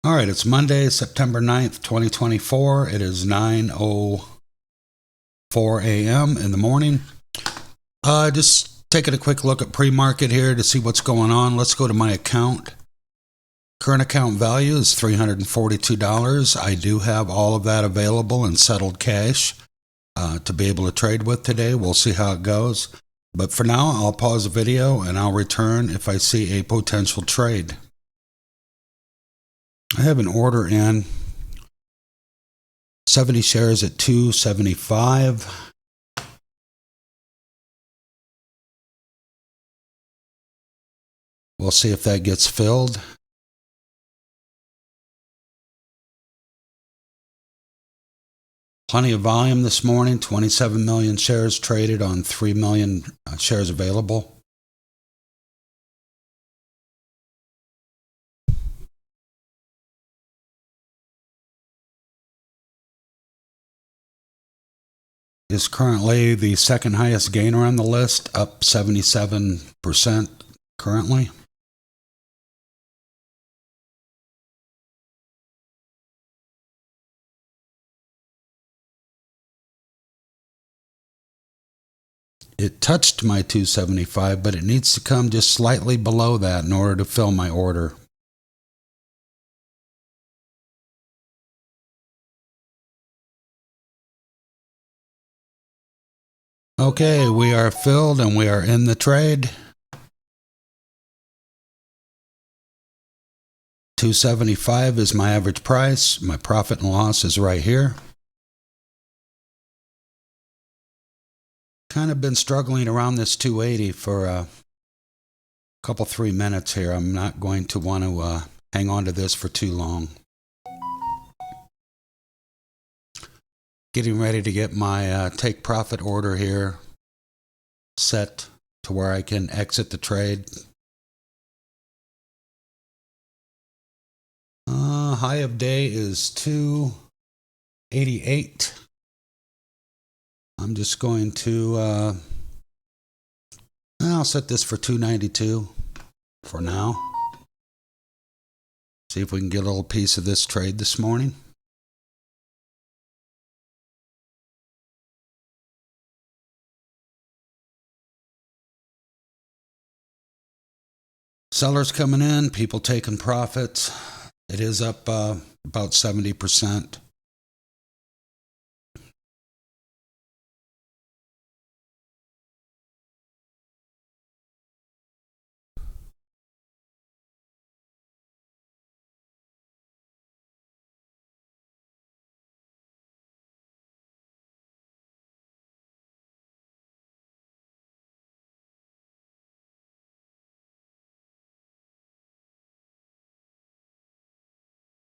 All right, it's Monday, September 9th, 2024. It is 9:04 a.m. in the morning. Just taking a quick look at pre-market here to see what's going on. Let's go to my account. Current account value is $342. I do have all of that available in settled cash to be able to trade with today. We'll see how it goes. But for now, I'll pause the video and I'll return if I see a potential trade. I have an order in 70 shares at $275. We'll see if that gets filled. Plenty of volume this morning, 27 million shares traded on 3 million shares available. Is currently the second highest gainer on the list, up 77% currently. It touched my 275, but it needs to come just slightly below that in order to fill my order. Okay, we are filled and we are in the trade. 275 is my average price. My profit and loss is right here. Kind of been struggling around this 280 for a couple 3 minutes here. I'm not going to want to hang on to this for too long. Getting ready to get my take profit order here set to where I can exit the trade. High of day is 288. I'm just going to, I'll set this for 292 for now. See if we can get a little piece of this trade this morning. Sellers coming in, people taking profits. It is up about 70%.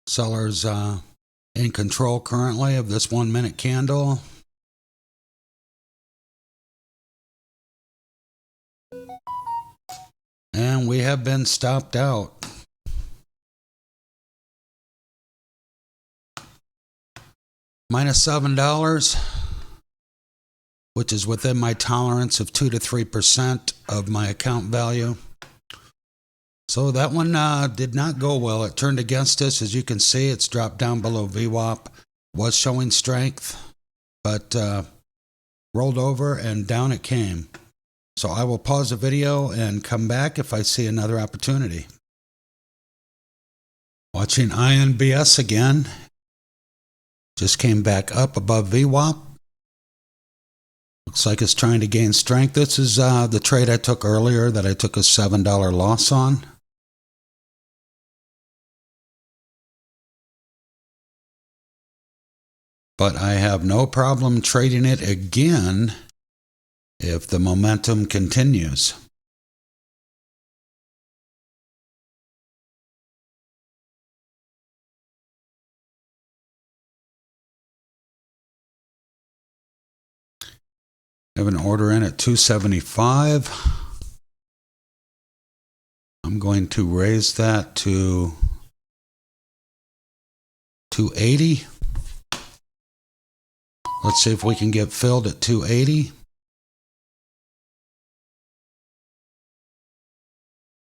Sellers in control currently of this 1 minute candle. And we have been stopped out. Minus $7, which is within my tolerance of 2 to 3% of my account value. So that one did not go well. It turned against us. As you can see, it's dropped down below VWAP. Was showing strength, but rolled over and down it came. So I will pause the video and come back if I see another opportunity. Watching INBS again. Just came back up above VWAP. Looks like it's trying to gain strength. This is the trade I took earlier that I took a $7 loss on. But I have no problem trading it again if the momentum continues. I have an order in at 275. I'm going to raise that to 280. Let's see if we can get filled at 280.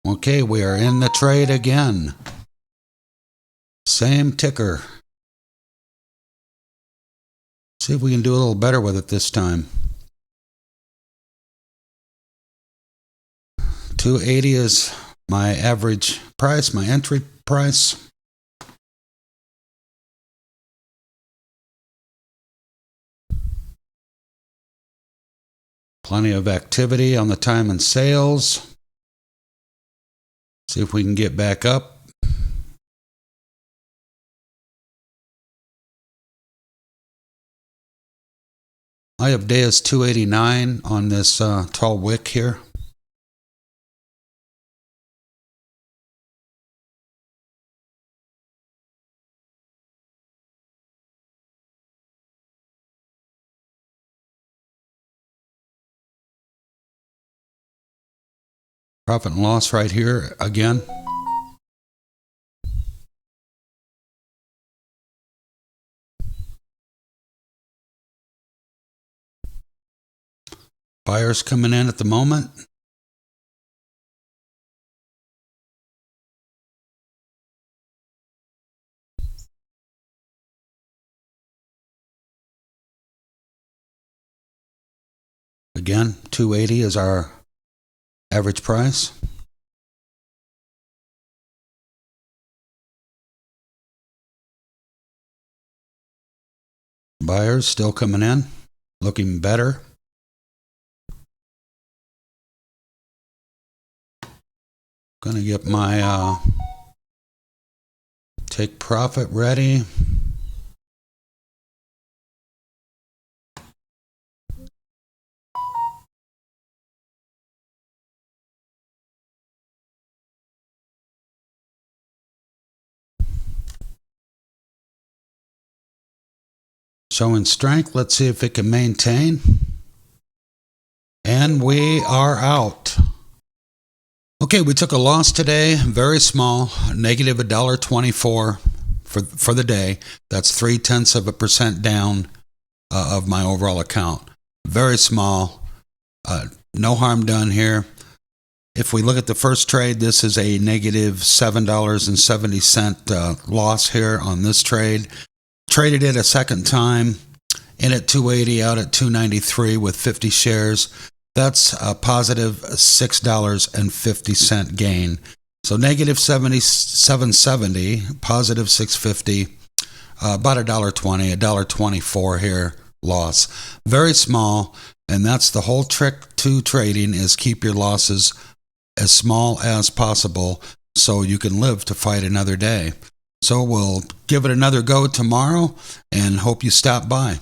Okay, we are in the trade again. Same ticker. See if we can do a little better with it this time. 280 is my average price, my entry price. Plenty of activity on the time and sales. See if we can get back up. I have day is 289 on this tall wick here. Profit and loss right here again. Buyers coming in at the moment. Again, 280 is our average price. Buyers still coming in, looking better. Gonna get my take profit ready. Showing strength. Let's see if it can maintain. And we are out. Okay, we took a loss today, very small, negative $1.24 for the day. That's 0.3% down of my overall account. Very small, no harm done here. If we look at the first trade, this is a negative $7.70 loss here on this trade. Traded it a second time, in at 280, out at 293 with 50 shares. That's a positive $6.50 gain. So negative 770, positive 650, about $1.20, $1.24 here loss. Very small, and that's the whole trick to trading, is keep your losses as small as possible so you can live to fight another day. So we'll give it another go tomorrow and hope you stop by.